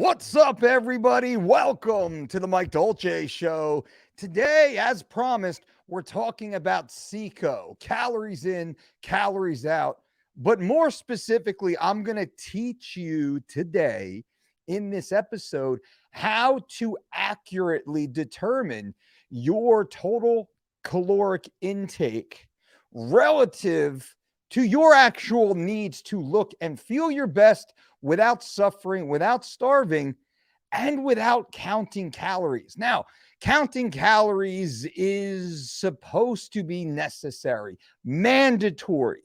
What's up, everybody? Welcome to the Mike Dolce Show. Today, as promised, we're talking about CECO, calories in, calories out. But more specifically, I'm going to teach you today in this episode how to accurately determine your total caloric intake relative to your actual needs to look and feel your best without suffering, without starving, and without counting calories. Now, counting calories is supposed to be necessary, mandatory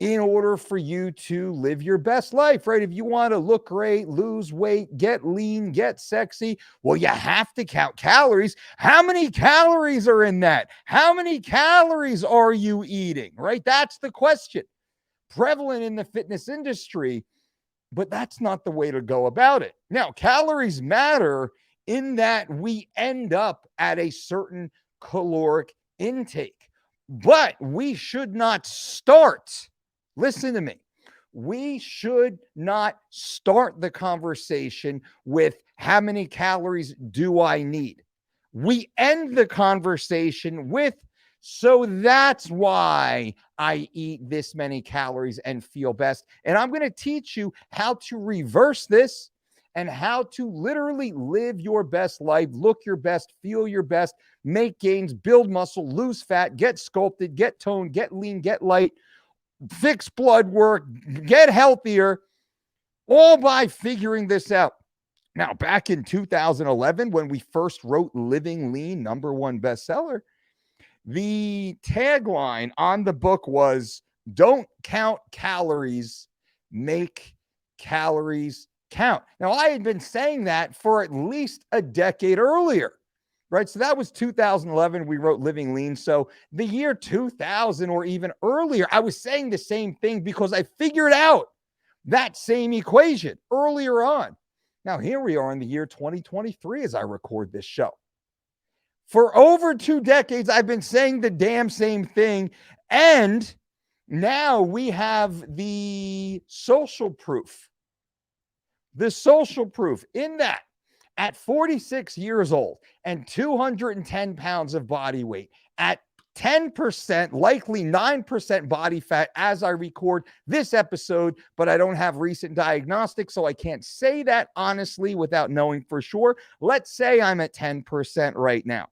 in order for you to live your best life, right? If you want to look great, lose weight, get lean, get sexy, well, you have to count calories. How many calories are in that? How many calories are you eating, right? That's the question. Prevalent in the fitness industry, but that's not the way to go about it. Now, calories matter in that we end up at a certain caloric intake, but we should not start. Listen to me. We should not start the conversation with how many calories do I need? We end the conversation with, so that's why I eat this many calories and feel best. And I'm going to teach you how to reverse this and how to literally live your best life, look your best, feel your best, make gains, build muscle, lose fat, get sculpted, get toned, get lean, get light, fix blood work, get healthier, all by figuring this out. Now, back in 2011, when we first wrote Living Lean, #1 bestseller, the tagline on the book was, "Don't count calories, make calories count." Now, I had been saying that for at least a decade earlier, right? So that was 2011. We wrote Living Lean. So the year 2000 or even earlier, I was saying the same thing because I figured out that same equation earlier on. Now, here we are in the year 2023 as I record this show. For over 2 decades, I've been saying the damn same thing. And now we have the social proof. The social proof in that at 46 years old and 210 pounds of body weight, at 10%, likely 9% body fat as I record this episode, but I don't have recent diagnostics, so I can't say that honestly without knowing for sure. Let's say I'm at 10% right now.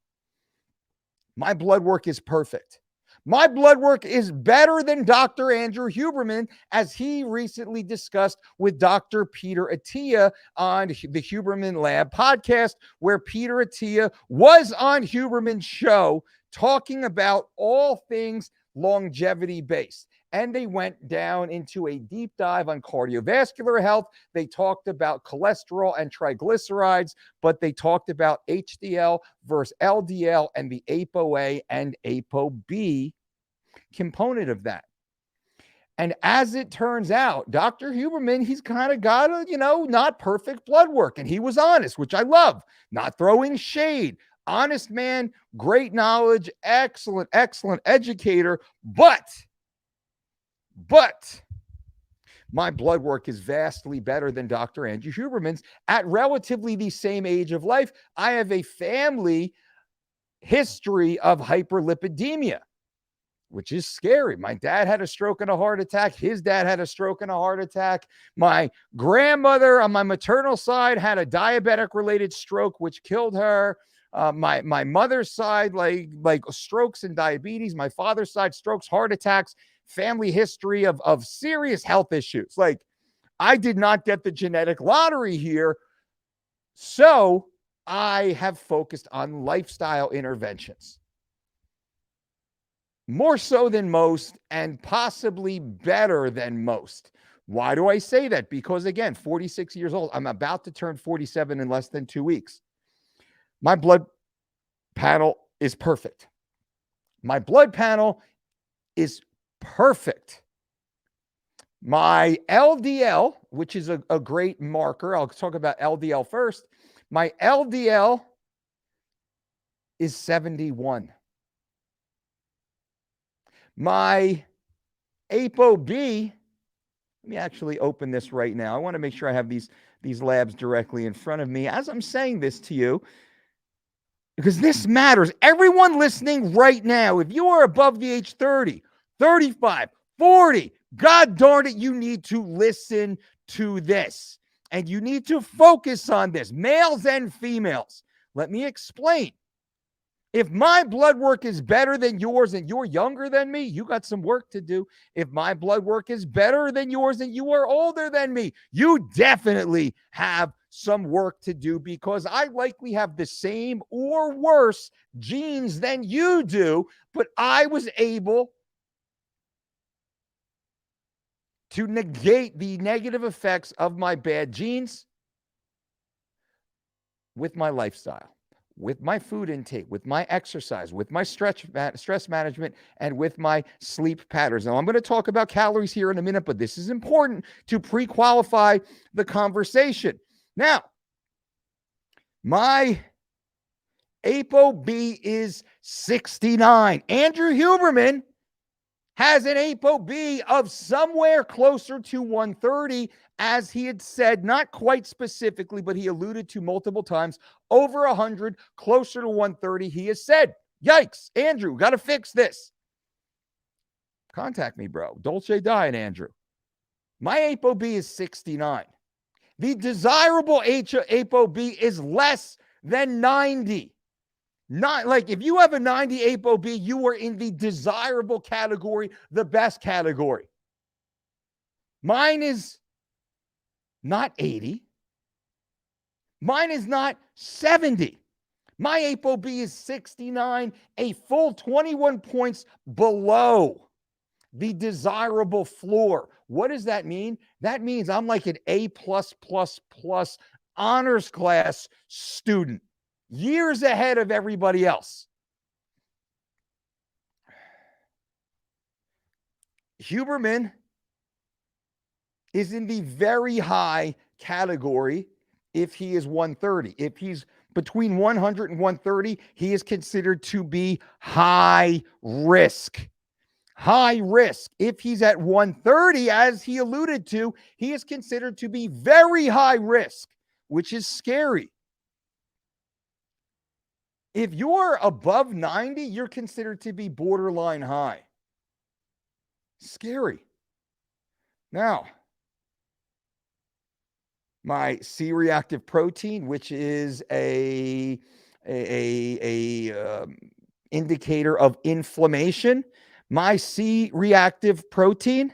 My blood work is perfect. My blood work is better than Dr. Andrew Huberman, as he recently discussed with Dr. Peter Attia on the Huberman Lab podcast, where Peter Attia was on Huberman's show talking about all things longevity based. And they went down into a deep dive on cardiovascular health. They talked about cholesterol and triglycerides, but they talked about HDL versus LDL and the ApoA and ApoB component of that. And as it turns out, Dr. Huberman, he's kind of got a, not perfect blood work. And he was honest, which I love, not throwing shade. Honest man, great knowledge, excellent educator. But my blood work is vastly better than Dr. Andrew Huberman's at relatively the same age of life. I have a family history of hyperlipidemia, which is scary. My dad had a stroke and a heart attack. His dad had a stroke and a heart attack. My grandmother on my maternal side had a diabetic related stroke, which killed her. My mother's side, like strokes and diabetes. My father's side, strokes, heart attacks, family history of serious health issues. Like, I did not get the genetic lottery here. So I have focused on lifestyle interventions. More so than most, and possibly better than most. Why do I say that? Because again, 46 years old, I'm about to turn 47 in less than 2 weeks. My blood panel is perfect. My blood panel is perfect. My LDL, which is a great marker, I'll talk about LDL first. My LDL is 71. My ApoB, Let me actually open this right now. I want to make sure I have these labs directly in front of me as I'm saying this to you, because this matters. Everyone listening right now, if you are above the age 30, 35, 40, God darn it, you need to listen to this. And you need to focus on this, males and females. Let me explain. If my blood work is better than yours and you're younger than me, you got some work to do. If my blood work is better than yours and you are older than me, you definitely have some work to do, because I likely have the same or worse genes than you do, but I was able to negate the negative effects of my bad genes with my lifestyle, with my food intake, with my exercise, with my stress management, and with my sleep patterns. Now, I'm going to talk about calories here in a minute, but this is important to pre-qualify the conversation. Now, my ApoB is 69. Andrew Huberman has an ApoB of somewhere closer to 130, as he had said, not quite specifically, but he alluded to multiple times, over 100, closer to 130. He has said, yikes, Andrew, got to fix this. Contact me, bro. Dolce Diet, Andrew. My ApoB is 69. The desirable ApoB is less than 90. Not like if you have a 90 ApoB, you are in the desirable category, the best category. Mine is not 80. Mine is not 70. My ApoB is 69, a full 21 points below the desirable floor. What does that mean? That means I'm like an A+++ honors class student, years ahead of everybody else. Huberman is in the very high category if he is 130. If he's between 100 and 130, he is considered to be high risk. High risk. If he's at 130, as he alluded to, he is considered to be very high risk, which is scary. If you're above 90, you're considered to be borderline high. Scary. Now, my C-reactive protein, which is a indicator of inflammation, my C-reactive protein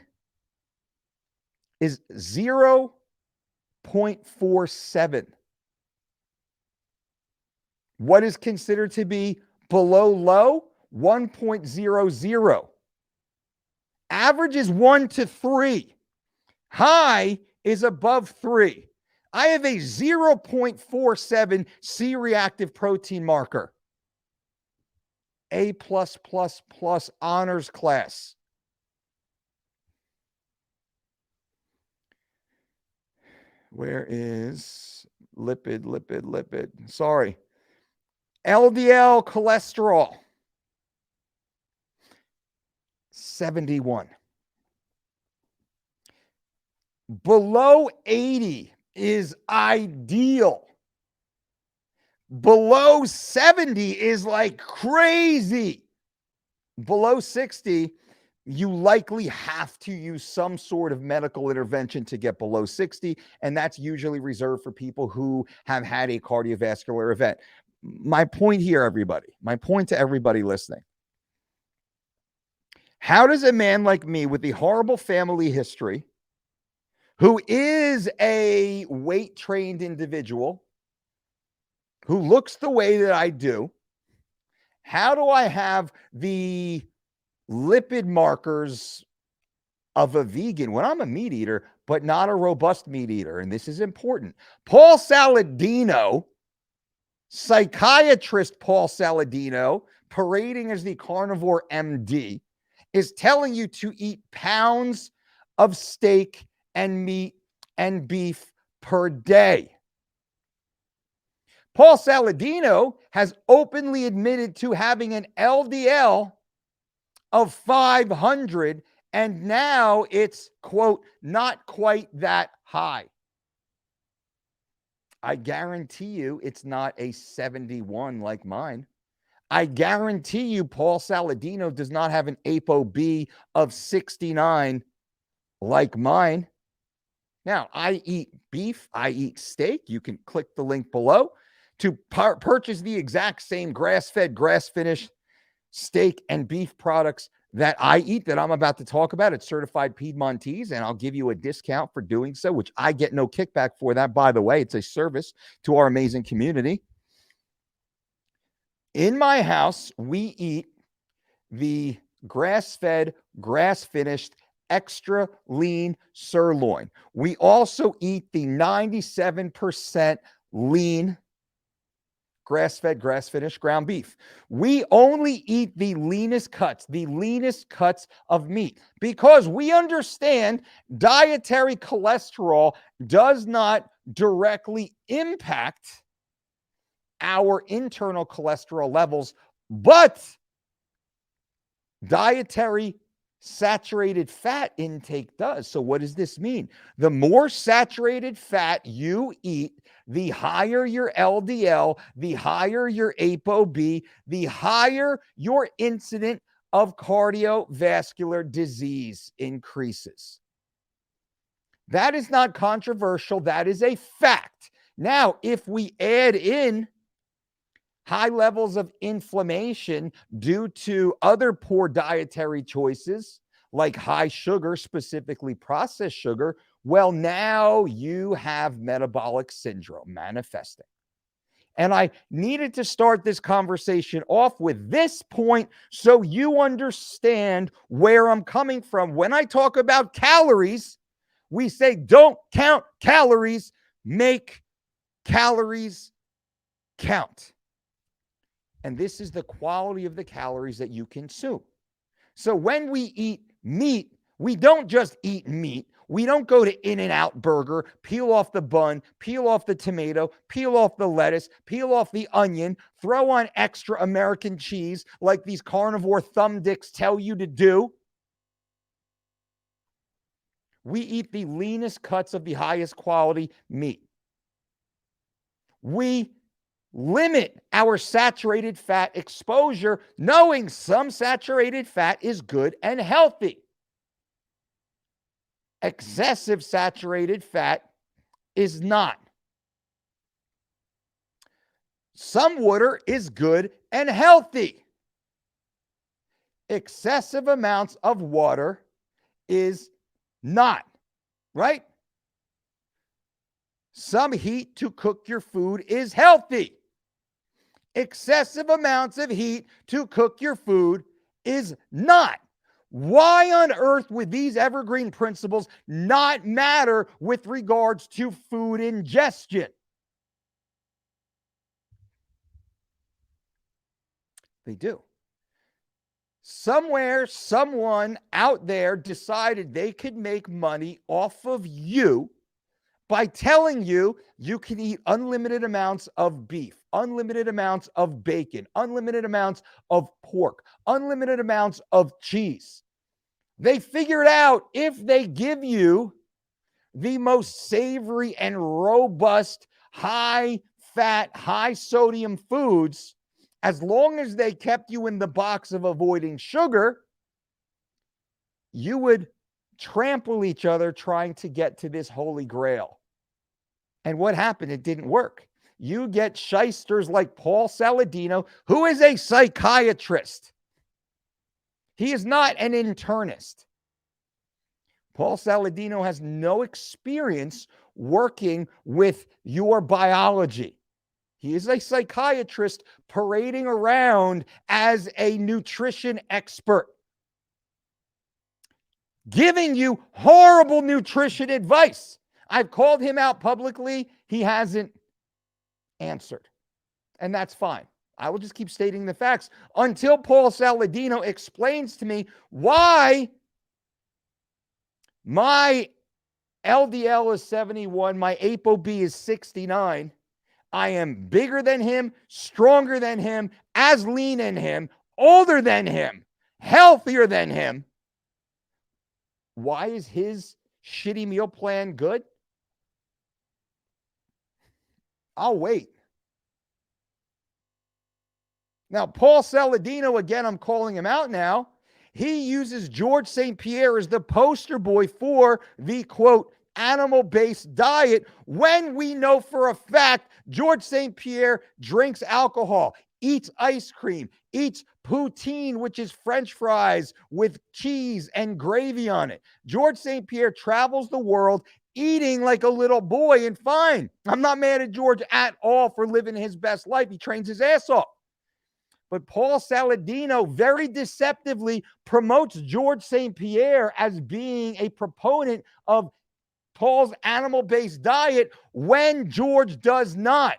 is 0.47. What is considered to be below low? 1.00. Average is 1 to 3. High is above 3. I have a 0.47 C-reactive protein marker. A+++ honors class. Where is lipid? Sorry. LDL cholesterol, 71. Below 80 is ideal. Below 70 is like crazy. Below 60, you likely have to use some sort of medical intervention to get below 60, and that's usually reserved for people who have had a cardiovascular event. My point here, everybody, my point to everybody listening, how does a man like me with a horrible family history, who is a weight-trained individual, who looks the way that I do, how do I have the lipid markers of a vegan when I'm a meat eater, but not a robust meat eater? And this is important. Paul Saladino, psychiatrist Paul Saladino, parading as the carnivore MD, is telling you to eat pounds of steak and meat and beef per day. Paul Saladino has openly admitted to having an LDL of 500 And now it's, quote, not quite that high. I guarantee you it's not a 71 like mine. I guarantee you Paul Saladino does not have an ApoB of 69 like mine. Now, I eat beef, I eat steak. You can click the link below to purchase the exact same grass-fed, grass-finished steak and beef products that I eat, that I'm about to talk about. It's certified Piedmontese, and I'll give you a discount for doing so, which I get no kickback for that, by the way. It's a service to our amazing community. In my house, we eat the grass-fed, grass-finished, extra lean sirloin. We also eat the 97% lean grass-fed, grass-finished ground beef. We only eat the leanest cuts of meat, because we understand dietary cholesterol does not directly impact our internal cholesterol levels, but dietary saturated fat intake does. So what does this mean? The more saturated fat you eat, the higher your LDL, the higher your ApoB, the higher your incidence of cardiovascular disease increases. That is not controversial. That is a fact. Now, if we add in high levels of inflammation due to other poor dietary choices, like high sugar, specifically processed sugar, well, now you have metabolic syndrome manifesting. And I needed to start this conversation off with this point so you understand where I'm coming from. When I talk about calories, we say don't count calories, make calories count. And this is the quality of the calories that you consume. So when we eat meat, we don't just eat meat. We don't go to In-N-Out Burger, peel off the bun, peel off the tomato, peel off the lettuce, peel off the onion, throw on extra American cheese like these carnivore thumb dicks tell you to do. We eat the leanest cuts of the highest quality meat. We limit our saturated fat exposure, knowing some saturated fat is good and healthy. Excessive saturated fat is not. Some water is good and healthy. Excessive amounts of water is not, right? Some heat to cook your food is healthy. Excessive amounts of heat to cook your food is not. Why on earth would these evergreen principles not matter with regards to food ingestion? They do. Somewhere, someone out there decided they could make money off of you by telling you you can eat unlimited amounts of beef, unlimited amounts of bacon, unlimited amounts of pork, unlimited amounts of cheese. They figured out if they give you the most savory and robust, high-fat, high-sodium foods, as long as they kept you in the box of avoiding sugar, you would trample each other trying to get to this holy grail. And what happened? It didn't work. You get shysters like Paul Saladino, who is a psychiatrist. He is not an internist. Paul Saladino has no experience working with your biology. He is a psychiatrist parading around as a nutrition expert, giving you horrible nutrition advice. I've called him out publicly. He hasn't answered. And that's fine. I will just keep stating the facts until Paul Saladino explains to me why my LDL is 71, my ApoB is 69. I am bigger than him, stronger than him, as lean as him, older than him, healthier than him. Why is his shitty meal plan good? I'll wait. Now, Paul Saladino, again, I'm calling him out now. He uses George St. Pierre as the poster boy for the, quote, animal-based diet when we know for a fact George St. Pierre drinks alcohol, eats ice cream, eats poutine, which is French fries with cheese and gravy on it. George St. Pierre travels the world eating like a little boy, and fine. I'm not mad at George at all for living his best life. He trains his ass off. But Paul Saladino very deceptively promotes George St. Pierre as being a proponent of Paul's animal-based diet when George does not.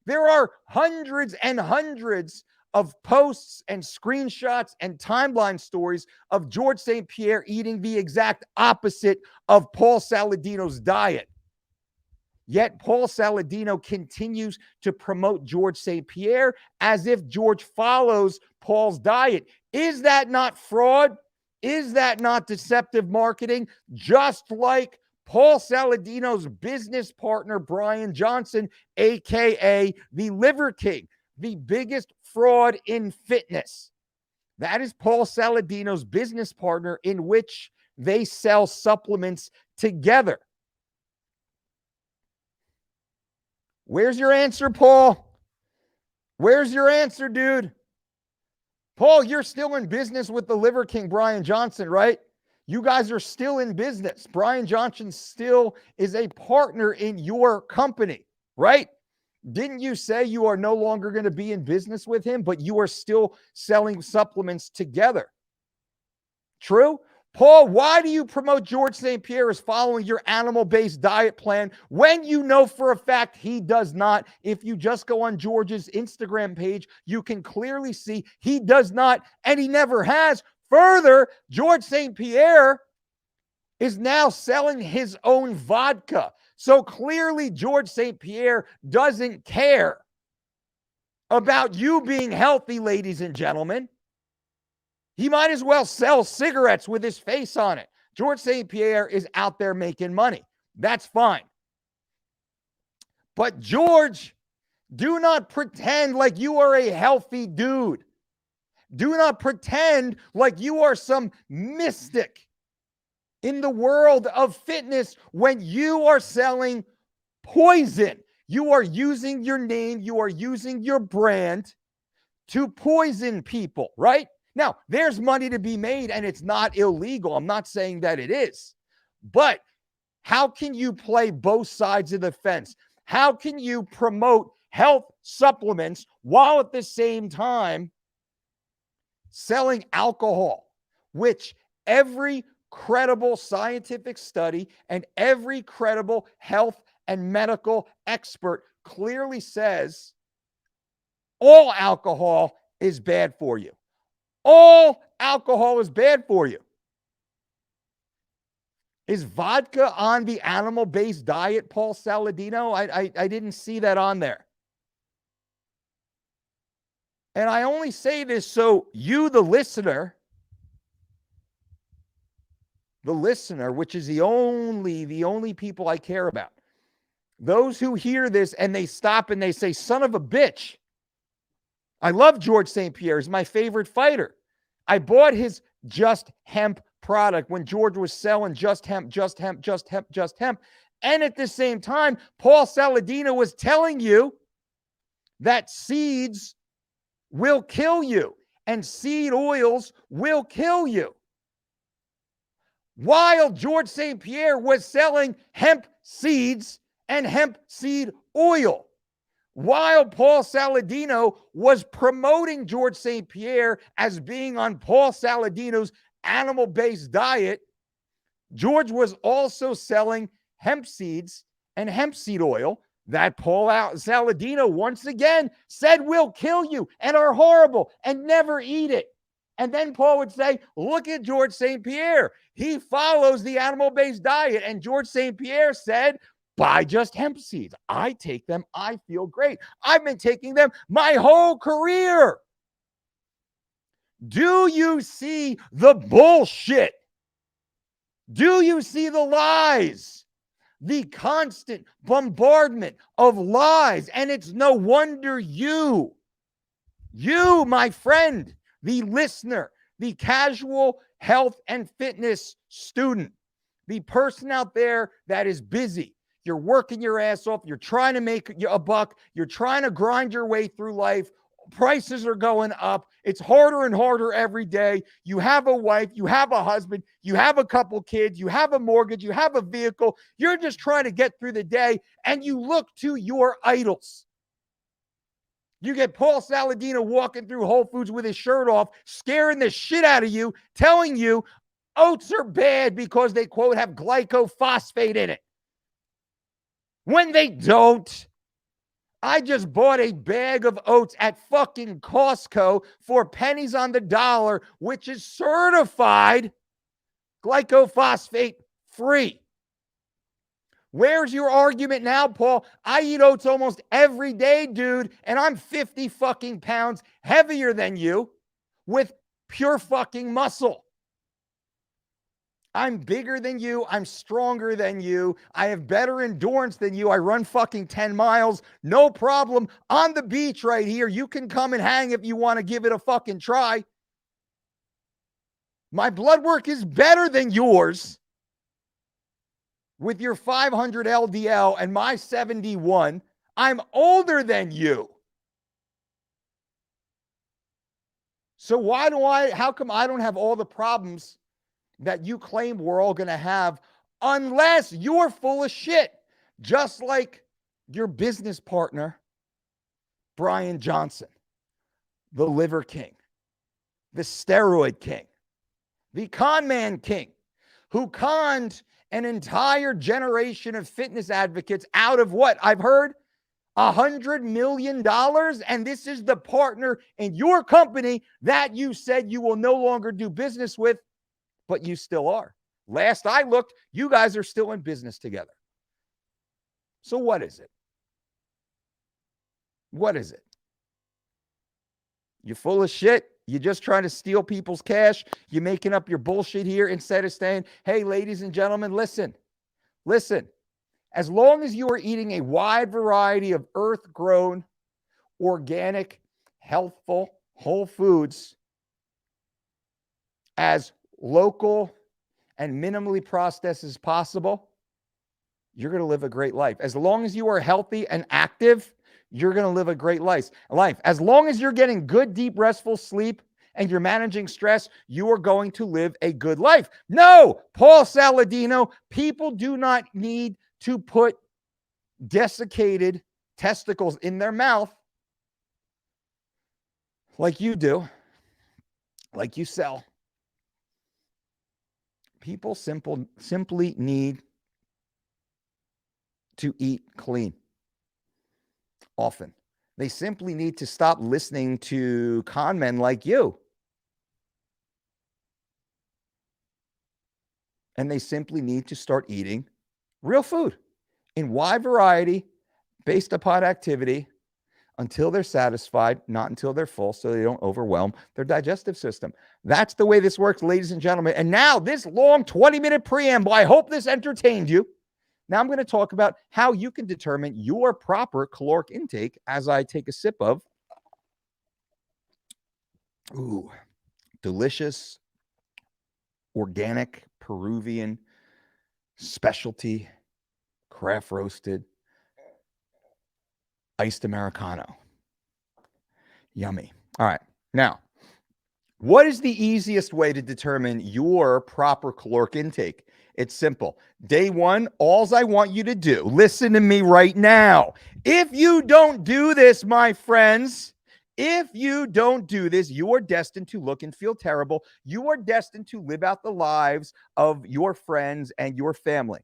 There are hundreds and hundreds of posts and screenshots and timeline stories of George St. Pierre eating the exact opposite of Paul Saladino's diet. Yet Paul Saladino continues to promote George St. Pierre as if George follows Paul's diet. Is that not fraud? Is that not deceptive marketing? Just like Paul Saladino's business partner, Brian Johnson, aka the Liver King, the biggest fraud in fitness. That is Paul Saladino's business partner, in which they sell supplements together. Where's your answer, Paul? Where's your answer, dude? Paul, you're still in business with the Liver King, Brian Johnson, right? You guys are still in business. Brian Johnson still is a partner in your company, right? Didn't you say you are no longer going to be in business with him, but you are still selling supplements together? True? Paul, why do you promote George St. Pierre as following your animal-based diet plan when you know for a fact he does not? If you just go on George's Instagram page, you can clearly see he does not, and he never has. Further, George St. Pierre is now selling his own vodka. So clearly, George St. Pierre doesn't care about you being healthy, ladies and gentlemen. He might as well sell cigarettes with his face on it. George St. Pierre is out there making money. That's fine. But George, do not pretend like you are a healthy dude. Do not pretend like you are some mystic in the world of fitness when you are selling poison. You are using your name, you are using your brand to poison people, right? Now, there's money to be made and it's not illegal. I'm not saying that it is. But how can you play both sides of the fence? How can you promote health supplements while at the same time selling alcohol, which every credible scientific study and every credible health and medical expert clearly says all alcohol is bad for you? All alcohol is bad for you. Is vodka on the animal-based diet, Paul Saladino? I didn't see that on there. And I only say this so you, the listener, which is the only people I care about, those who hear this and they stop and they say, son of a bitch, I love George St. Pierre. He's my favorite fighter. I bought his Just Hemp product when George was selling Just Hemp, Just Hemp, Just Hemp, Just Hemp. And at the same time, Paul Saladino was telling you that seeds will kill you and seed oils will kill you. While George St. Pierre was selling hemp seeds and hemp seed oil. While Paul Saladino was promoting George St. Pierre as being on Paul Saladino's animal-based diet, George was also selling hemp seeds and hemp seed oil that Paul Saladino once again said will kill you and are horrible and never eat it. And then Paul would say, look at George St. Pierre. He follows the animal-based diet. And George St. Pierre said, buy Just Hemp seeds. I take them. I feel great. I've been taking them my whole career. Do you see the bullshit? Do you see the lies? The constant bombardment of lies. And it's no wonder you, my friend, the listener, the casual health and fitness student, the person out there that is busy. You're working your ass off. You're trying to make a buck. You're trying to grind your way through life. Prices are going up. It's harder and harder every day. You have a wife. You have a husband. You have a couple kids. You have a mortgage. You have a vehicle. You're just trying to get through the day, and you look to your idols. You get Paul Saladino walking through Whole Foods with his shirt off, scaring the shit out of you, telling you oats are bad because they, quote, have glycophosphate in it. When they don't. I just bought a bag of oats at fucking Costco for pennies on the dollar, which is certified glycophosphate free. Where's your argument now, Paul? I eat oats almost every day, dude, and I'm 50 fucking pounds heavier than you with pure fucking muscle. I'm bigger than you. I'm stronger than you. I have better endurance than you. I run fucking 10 miles. No problem. On the beach right here. You can come and hang if you want to give it a fucking try. My blood work is better than yours with your 500 LDL and my 71. I'm older than you. So how come I don't have all the problems that you claim we're all going to have unless you're full of shit, just like your business partner, Brian Johnson, the liver king, the steroid king, the con man king, who conned an entire generation of fitness advocates out of what I've heard, $100 million. And this is the partner in your company that you said you will no longer do business with, but you still are. Last I looked, you guys are still in business together. So what is it? What is it? You're full of shit. You're just trying to steal people's cash. You're making up your bullshit here instead of saying, hey, ladies and gentlemen, listen. As long as you are eating a wide variety of earth-grown, organic, healthful, whole foods as local and minimally processed as possible, you're going to live a great life. As long as you are healthy and active, you're going to live a great life. As long as you're getting good, deep, restful sleep and you're managing stress, you are going to live a good life. No, Paul Saladino, people do not need to put desiccated testicles in their mouth like you do, like you sell. People simply need to eat clean often. They simply need to stop listening to con men like you. And they simply need to start eating real food in wide variety based upon activity until they're satisfied, not until they're full, so they don't overwhelm their digestive system. That's the way this works, ladies and gentlemen. And now this long 20-minute preamble, I hope this entertained you. Now I'm going to talk about how you can determine your proper caloric intake as I take a sip of delicious, organic, Peruvian, specialty, craft roasted, iced Americano. Yummy. All right. Now, what is the easiest way to determine your proper caloric intake? It's simple. Day one, all I want you to do, listen to me right now. If you don't do this, my friends, if you don't do this, you are destined to look and feel terrible. You are destined to live out the lives of your friends and your family.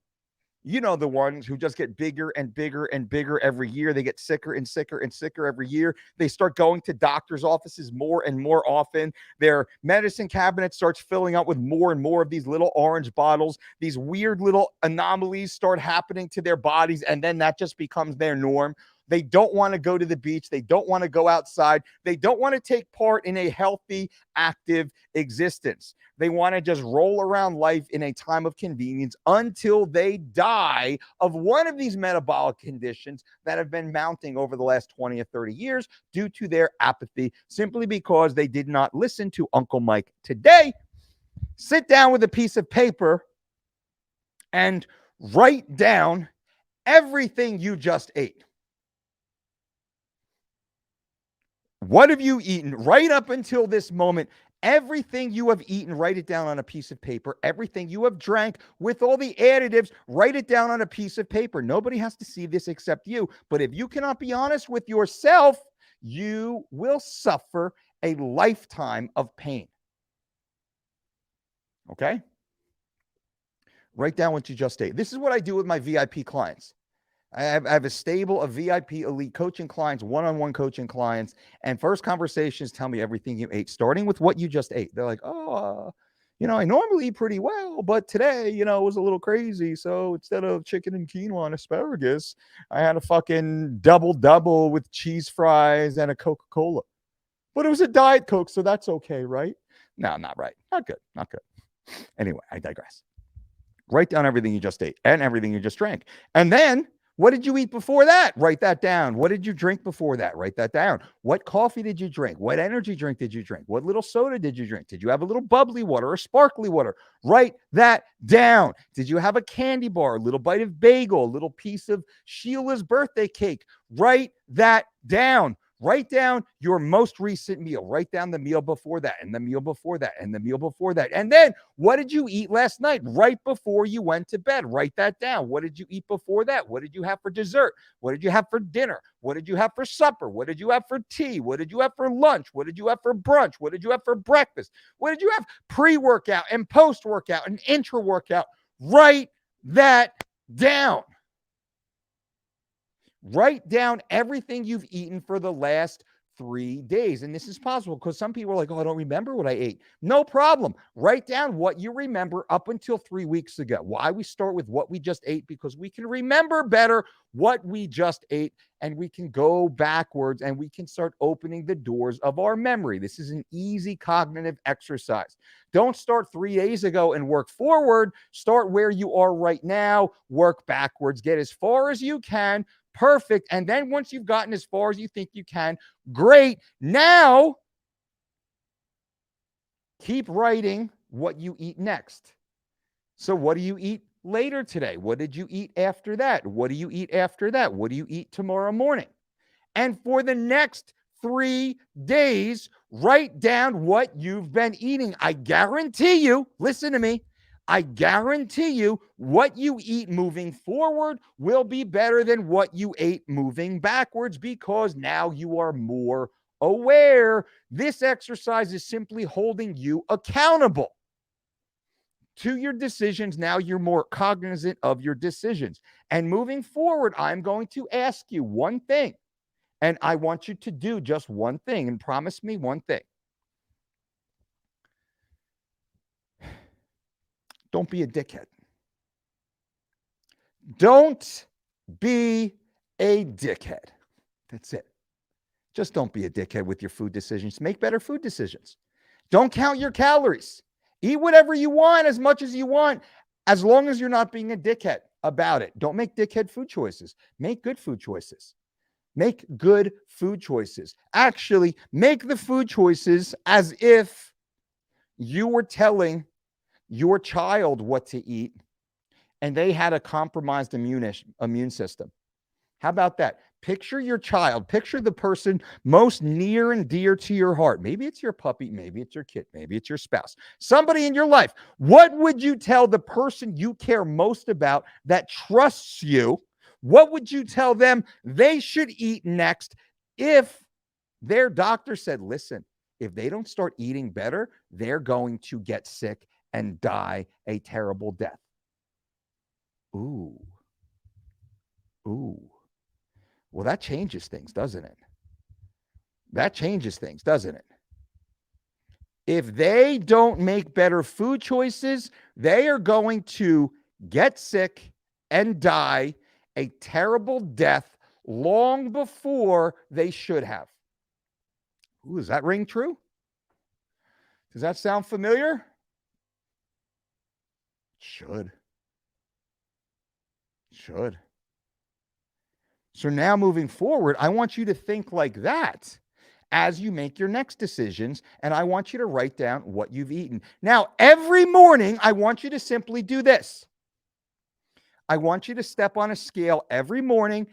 You know, the ones who just get bigger and bigger and bigger every year. They get sicker and sicker and sicker every year. They start going to doctors' offices more and more often. Their medicine cabinet starts filling up with more and more of these little orange bottles. These weird little anomalies start happening to their bodies, and then that just becomes their norm. They don't want to go to the beach. They don't want to go outside. They don't want to take part in a healthy, active existence. They want to just roll around life in a time of convenience until they die of one of these metabolic conditions that have been mounting over the last 20 or 30 years due to their apathy, simply because they did not listen to Uncle Mike today. Sit down with a piece of paper and write down everything you just ate. What have you eaten right up until this moment? Everything you have eaten, write it down on a piece of paper. Everything you have drank with all the additives, write it down on a piece of paper. Nobody has to see this except you. But if you cannot be honest with yourself, you will suffer a lifetime of pain. Okay? Write down what you just ate. This is what I do with my VIP clients. I have a stable of VIP elite coaching clients, one-on-one coaching clients, and first conversations tell me everything you ate, starting with what you just ate. They're like, I normally eat pretty well, but today, it was a little crazy. So instead of chicken and quinoa and asparagus, I had a fucking double with cheese fries and a Coca-Cola. But it was a Diet Coke, so that's okay, right? No, not right. Not good. Anyway, I digress. Write down everything you just ate and everything you just drank. And then, what did you eat before that? Write that down. What did you drink before that? Write that down. What coffee did you drink? What energy drink did you drink? What little soda did you drink? Did you have a little bubbly water or sparkly water? Write that down. Did you have a candy bar, a little bite of bagel, a little piece of Sheila's birthday cake? Write that down. Write down your most recent meal. Write down the meal before that and the meal before that and the meal before that. And then, what did you eat last night right before you went to bed? Write that down. What did you eat before that? What did you have for dessert? What did you have for dinner? What did you have for supper? What did you have for tea? What did you have for lunch? What did you have for brunch? What did you have for breakfast? What did you have pre-workout and post-workout and intra-workout? Write that down. Write down everything you've eaten for the last 3 days. And this is possible because some people are like, I don't remember what I ate. No problem. Write down what you remember up until 3 weeks ago. Why we start with what we just ate? Because we can remember better what we just ate, and we can go backwards and we can start opening the doors of our memory. This is an easy cognitive exercise. Don't start 3 days ago and work forward. Start where you are right now. Work backwards. Get as far as you can. Perfect. And then once you've gotten as far as you think you can, great. Now, keep writing what you eat next. So what do you eat later today? What did you eat after that? What do you eat after that? What do you eat tomorrow morning? And for the next 3 days, write down what you've been eating. I guarantee you, listen to me, I guarantee you what you eat moving forward will be better than what you ate moving backwards, because now you are more aware. This exercise is simply holding you accountable to your decisions. Now you're more cognizant of your decisions. And moving forward, I'm going to ask you one thing, and I want you to do just one thing, and promise me one thing. Don't be a dickhead. Don't be a dickhead. That's it. Just don't be a dickhead with your food decisions. Make better food decisions. Don't count your calories. Eat whatever you want, as much as you want, as long as you're not being a dickhead about it. Don't make dickhead food choices. Make good food choices. Make good food choices. Actually, make the food choices as if you were telling your child what to eat and they had a compromised immune system. How about that? Picture your child. Picture the person most near and dear to your heart. Maybe it's your puppy. Maybe it's your kid. Maybe it's your spouse. Somebody in your life. What would you tell the person you care most about that trusts you? What would you tell them they should eat next if their doctor said, listen, if they don't start eating better, they're going to get sick and die a terrible death? Ooh. Well, that changes things, doesn't it? That changes things, doesn't it? If they don't make better food choices, they are going to get sick and die a terrible death long before they should have. Ooh, does that ring true? Does that sound familiar? Should. So now moving forward, I want you to think like that as you make your next decisions, and I want you to write down what you've eaten. Now, every morning, I want you to simply do this. I want you to step on a scale every morning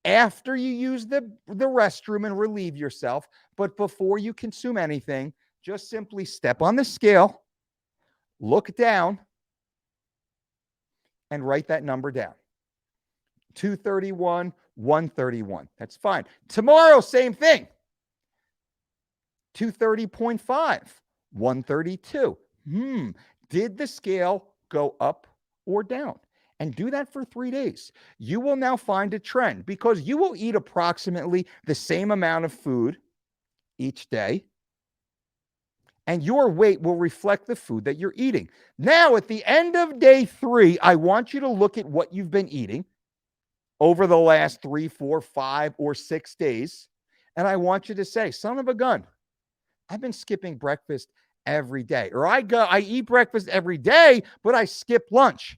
after you use the restroom and relieve yourself, but before you consume anything, just simply step on the scale, look down, and write that number down. 231, 131. That's fine. Tomorrow, same thing. 230.5, 132. Did the scale go up or down? And do that for 3 days. You will now find a trend because you will eat approximately the same amount of food each day, and your weight will reflect the food that you're eating. Now, at the end of day 3, I want you to look at what you've been eating over the last 3, 4, 5, or 6 days, and I want you to say, son of a gun, I've been skipping breakfast every day, or I eat breakfast every day, but I skip lunch.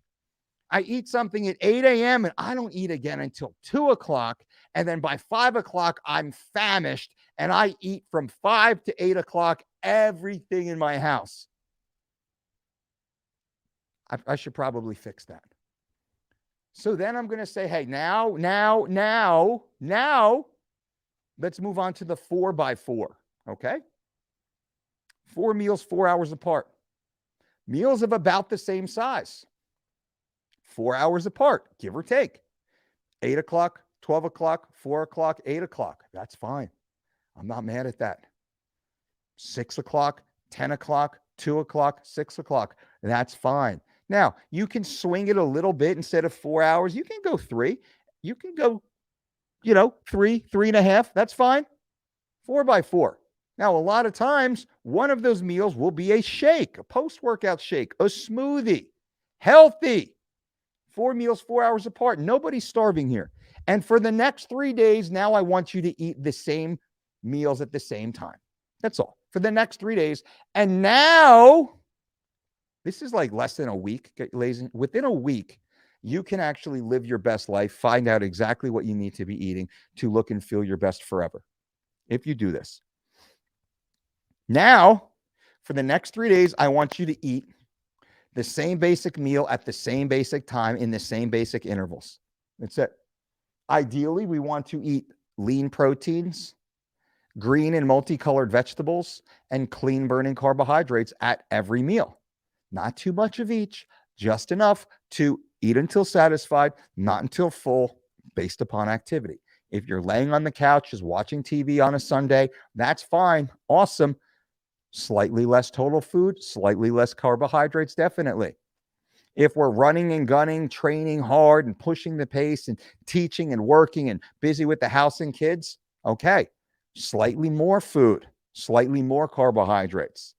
I eat something at 8 a.m. and I don't eat again until 2 o'clock. And then by 5 o'clock, I'm famished and I eat from 5 to 8 o'clock everything in my house. I should probably fix that. So then I'm going to say, hey, now, let's move on to the 4x4. Okay? 4 meals, 4 hours apart. Meals of about the same size. 4 hours apart, give or take. 8 o'clock, 12 o'clock, 4 o'clock, 8 o'clock. That's fine. I'm not mad at that. 6 o'clock, 10 o'clock, 2 o'clock, 6 o'clock. That's fine. Now, you can swing it a little bit. Instead of 4 hours, you can go 3. You can go, 3, 3.5. That's fine. 4x4. Now, a lot of times, one of those meals will be a shake, a post-workout shake, a smoothie, healthy. 4 meals, 4 hours apart. Nobody's starving here. And for the next 3 days, now I want you to eat the same meals at the same time. That's all. For the next 3 days. And now, this is like less than a week, ladies. Within a week, you can actually live your best life, find out exactly what you need to be eating to look and feel your best forever, if you do this. Now, for the next 3 days, I want you to eat the same basic meal at the same basic time in the same basic intervals. That's it. Ideally, we want to eat lean proteins, green and multicolored vegetables, and clean burning carbohydrates at every meal. Not too much of each, just enough to eat until satisfied, not until full, based upon activity. If you're laying on the couch just watching TV on a Sunday, that's fine. Awesome. Slightly less total food, slightly less carbohydrates, definitely. If we're running and gunning, training hard and pushing the pace and teaching and working and busy with the house and kids, okay, slightly more food, slightly more carbohydrates.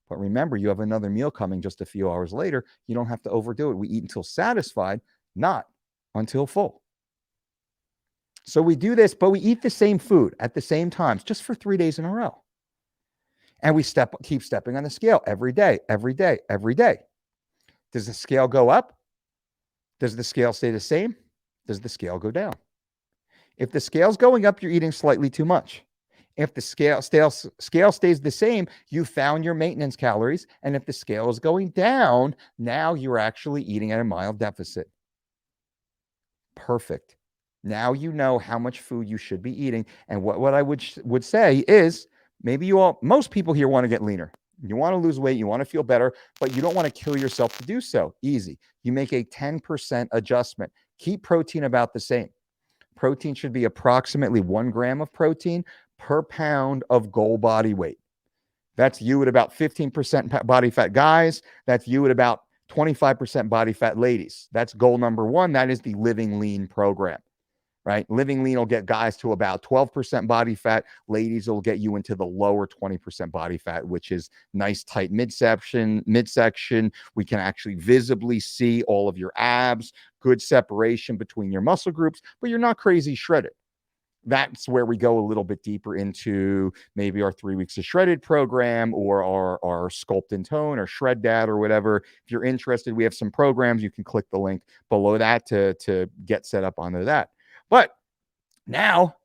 But remember, you have another meal coming just a few hours later. You don't have to overdo it. We eat until satisfied, not until full. So we do this, but we eat the same food at the same times, just for 3 days in a row. And we keep stepping on the scale every day, every day, every day. Does the scale go up? Does the scale stay the same? Does the scale go down? If the scale's going up, you're eating slightly too much. If the scale stays the same, you found your maintenance calories. And if the scale is going down, now you're actually eating at a mild deficit. Perfect. Now you know how much food you should be eating. And what I would say is, maybe most people here want to get leaner. You want to lose weight, you want to feel better, but you don't want to kill yourself to do so. Easy. You make a 10% adjustment. Keep protein about the same. Protein should be approximately 1 gram of protein per pound of goal body weight. That's you at about 15% body fat guys. That's you at about 25% body fat ladies. That's goal number 1. That is the Living Lean program. right? Living lean will get guys to about 12% body fat. Ladies will get you into the lower 20% body fat, which is nice, tight midsection. We can actually visibly see all of your abs, good separation between your muscle groups, but you're not crazy shredded. That's where we go a little bit deeper into maybe our 3 weeks of shredded program or our sculpt and tone or shred dad or whatever. If you're interested, we have some programs. You can click the link below that to get set up onto that. But now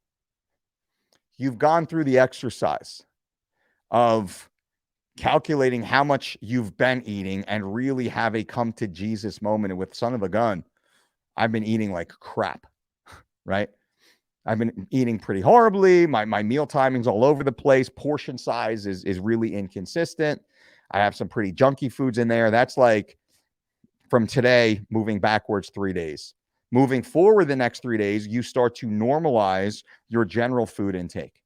you've gone through the exercise of calculating how much you've been eating and really have a come to Jesus moment. And with son of a gun, I've been eating like crap, right? I've been eating pretty horribly. My meal timing's all over the place. Portion size is really inconsistent. I have some pretty junky foods in there. That's like from today, moving backwards 3 days. Moving forward the next 3 days, you start to normalize your general food intake,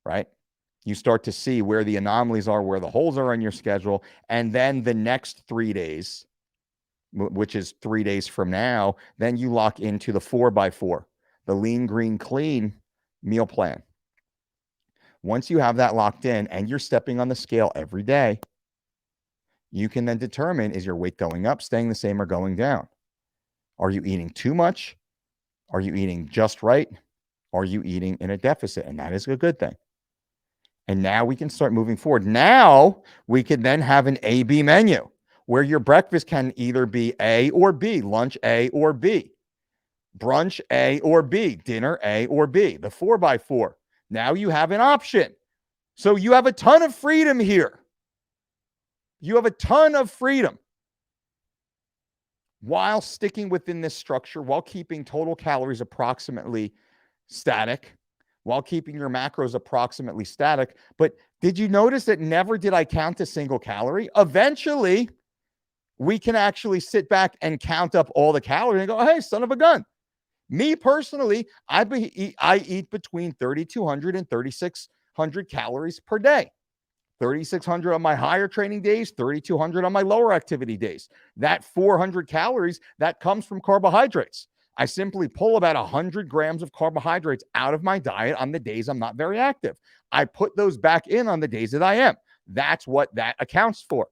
right? You start to see where the anomalies are, where the holes are on your schedule. And then the next 3 days, which is 3 days from now, then you lock into the 4x4. The lean, green, clean meal plan. Once you have that locked in and you're stepping on the scale every day, you can then determine, is your weight going up, staying the same, or going down? Are you eating too much? Are you eating just right? Are you eating in a deficit? And that is a good thing. And now we can start moving forward. Now we can then have an A-B menu where your breakfast can either be A or B, lunch A or B. Brunch A or B, dinner A or B, the 4x4. Now you have an option. So you have a ton of freedom here. You have a ton of freedom while sticking within this structure, while keeping total calories approximately static, while keeping your macros approximately static. But did you notice that never did I count a single calorie? Eventually, we can actually sit back and count up all the calories and go, hey, son of a gun. Me personally, I eat between 3,200 and 3,600 calories per day. 3,600 on my higher training days, 3,200 on my lower activity days. That 400 calories, that comes from carbohydrates. I simply pull about 100 grams of carbohydrates out of my diet on the days I'm not very active. I put those back in on the days that I am. That's what that accounts for.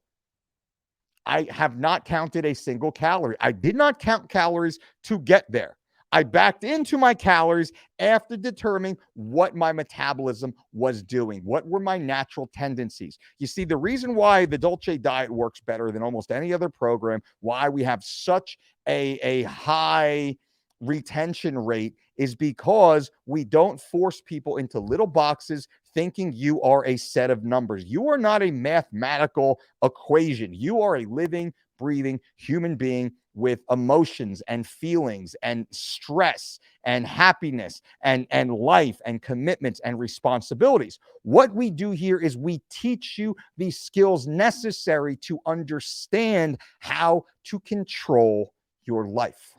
I have not counted a single calorie. I did not count calories to get there. I backed into my calories after determining what my metabolism was doing. What were my natural tendencies? You see, the reason why the Dolce diet works better than almost any other program, why we have such a high retention rate, is because we don't force people into little boxes thinking you are a set of numbers. You are not a mathematical equation. You are a living, breathing human being with emotions and feelings and stress and happiness and life and commitments and responsibilities. What we do here is we teach you the skills necessary to understand how to control your life.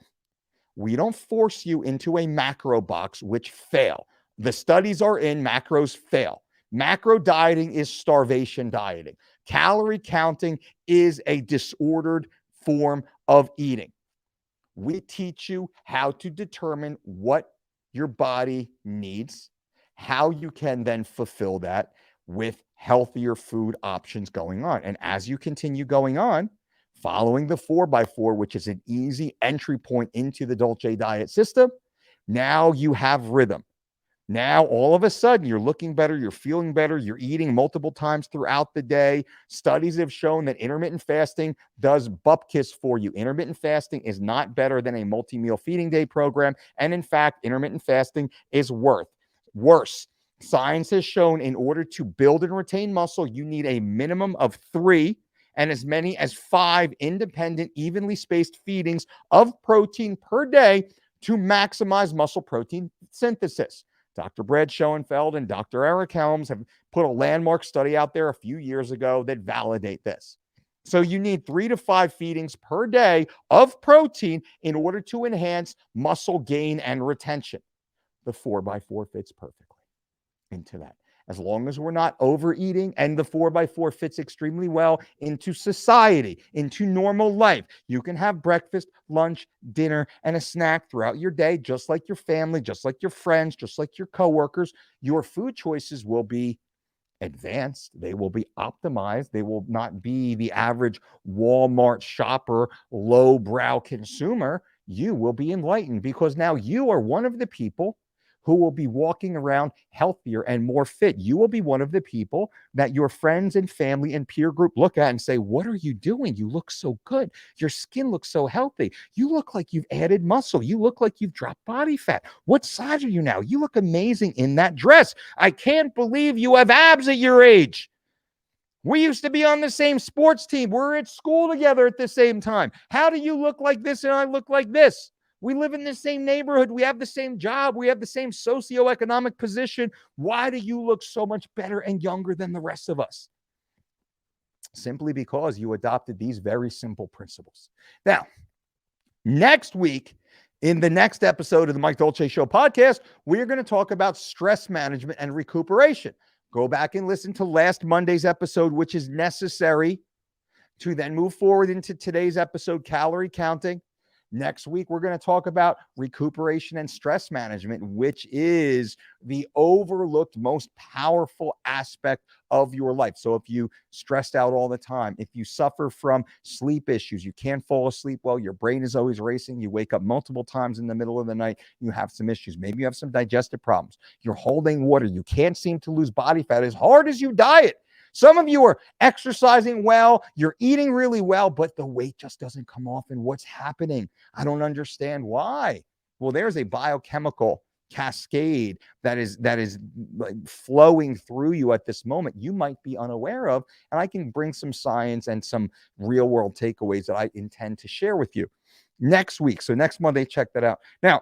We don't force you into a macro box, which fail. The studies are in, macros fail. Macro dieting is starvation dieting. Calorie counting is a disordered form of eating. We teach you how to determine what your body needs, how you can then fulfill that with healthier food options going on. And as you continue going on, following the 4x4, which is an easy entry point into the Dolce diet system, now you have rhythm. Now, all of a sudden, you're looking better, you're feeling better, you're eating multiple times throughout the day. Studies have shown that intermittent fasting does bupkis for you. Intermittent fasting is not better than a multi-meal feeding day program. And in fact, intermittent fasting is worse. Science has shown in order to build and retain muscle, you need a minimum of 3 and as many as 5 independent, evenly spaced feedings of protein per day to maximize muscle protein synthesis. Dr. Brad Schoenfeld and Dr. Eric Helms have put a landmark study out there a few years ago that validate this. So you need 3 to 5 feedings per day of protein in order to enhance muscle gain and retention. The 4x4 fits perfectly into that. as long as we're not overeating, and the 4x4 fits extremely well into society, into normal life. You can have breakfast, lunch, dinner, and a snack throughout your day, just like your family, just like your friends, just like your coworkers. Your food choices will be advanced. They will be optimized. They will not be the average Walmart shopper, lowbrow consumer. You will be enlightened because now you are one of the people who will be walking around healthier and more fit. You will be one of the people that your friends and family and peer group look at and say, "What are you doing? You look so good. Your skin looks so healthy. You look like you've added muscle. You look like you've dropped body fat. What size are you now? You look amazing in that dress. I can't believe you have abs at your age. We used to be on the same sports team. We're at school together at the same time. How do you look like this and I look like this? We live in the same neighborhood. We have the same job. We have the same socioeconomic position. Why do you look so much better and younger than the rest of us?" Simply because you adopted these very simple principles. Now, next week, in the next episode of the Mike Dolce Show podcast, we are going to talk about stress management and recuperation. Go back and listen to last Monday's episode, which is necessary to then move forward into today's episode, calorie counting. Next week, we're going to talk about recuperation and stress management, which is the overlooked, most powerful aspect of your life. So if you stressed out all the time, if you suffer from sleep issues, you can't fall asleep well, your brain is always racing, you wake up multiple times in the middle of the night, you have some issues. Maybe you have some digestive problems. You're holding water. You can't seem to lose body fat as hard as you diet. Some of you are exercising well, you're eating really well, but the weight just doesn't come off. And what's happening? I don't understand why. Well, there's a biochemical cascade that is like flowing through you at this moment you might be unaware of, and I can bring some science and some real world takeaways that I intend to share with you next week. So next Monday, check that out. Now,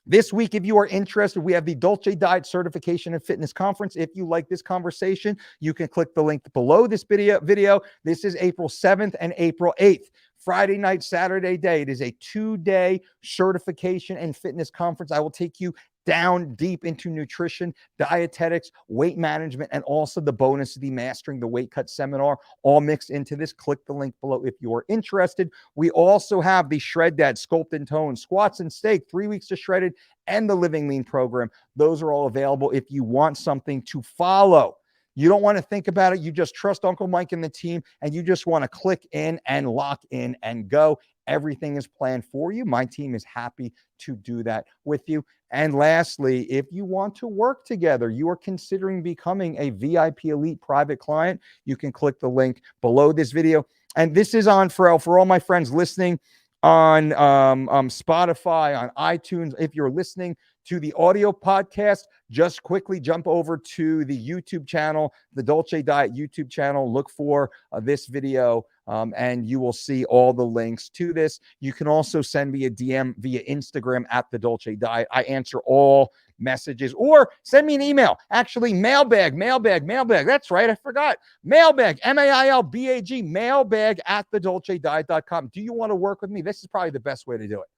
this week, if you are interested, we have the Dolce Diet Certification and Fitness Conference. If you like this conversation, you can click the link below this video. This is April 7th and April 8th. Friday night, Saturday day. It is a 2-day certification and fitness conference. I will take you down deep into nutrition, dietetics, weight management, and also the bonus of the Mastering the Weight Cut seminar, all mixed into this. Click the link below if you are interested. We also have the Shred Dad, Sculpt and Tone, Squats and Steak, 3 weeks to Shredded, and the Living Lean program. Those are all available if you want something to follow. You don't want to think about it. You just trust Uncle Mike and the team, and you just want to click in and lock in and go. Everything is planned for you. My team is happy to do that with you. And lastly, if you want to work together, you are considering becoming a VIP Elite private client, you can click the link below this video. And this is on for all my friends listening on Spotify, on iTunes. If you're listening to the audio podcast, just quickly jump over to the YouTube channel, the Dolce Diet YouTube channel. Look for this video, and you will see all the links to this. You can also send me a DM via Instagram at the Dolce Diet. I answer all messages, or send me an email. Actually, mailbag. That's right. I forgot. Mailbag, mailbag, mailbag at thedolcediet.com. Do you want to work with me? This is probably the best way to do it.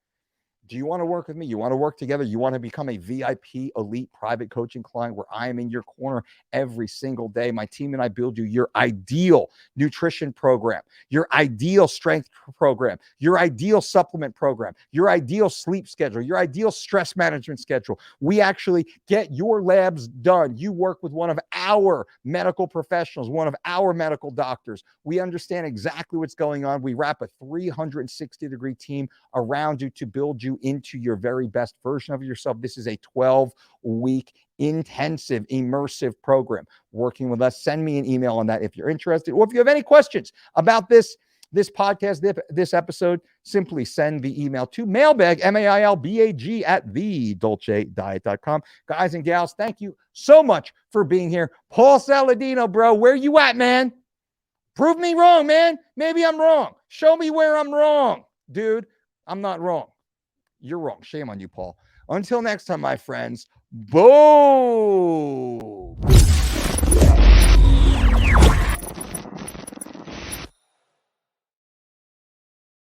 Do you want to work with me? You want to work together? You want to become a VIP Elite private coaching client where I am in your corner every single day? My team and I build you your ideal nutrition program, your ideal strength program, your ideal supplement program, your ideal sleep schedule, your ideal stress management schedule. We actually get your labs done. You work with one of our medical professionals, one of our medical doctors. We understand exactly what's going on. We wrap a 360-degree team around you to build you into your very best version of yourself. This is a 12-week intensive, immersive program. Working with us, send me an email on that if you're interested, or if you have any questions about this podcast, this episode, simply send the email to mailbag, mailbag at thedolcediet.com. Guys and gals, thank you so much for being here. Paul Saladino, bro, where you at, man? Prove me wrong, man. Maybe I'm wrong. Show me where I'm wrong. Dude, I'm not wrong. You're wrong. Shame on you, Paul. Until next time, my friends. Boom.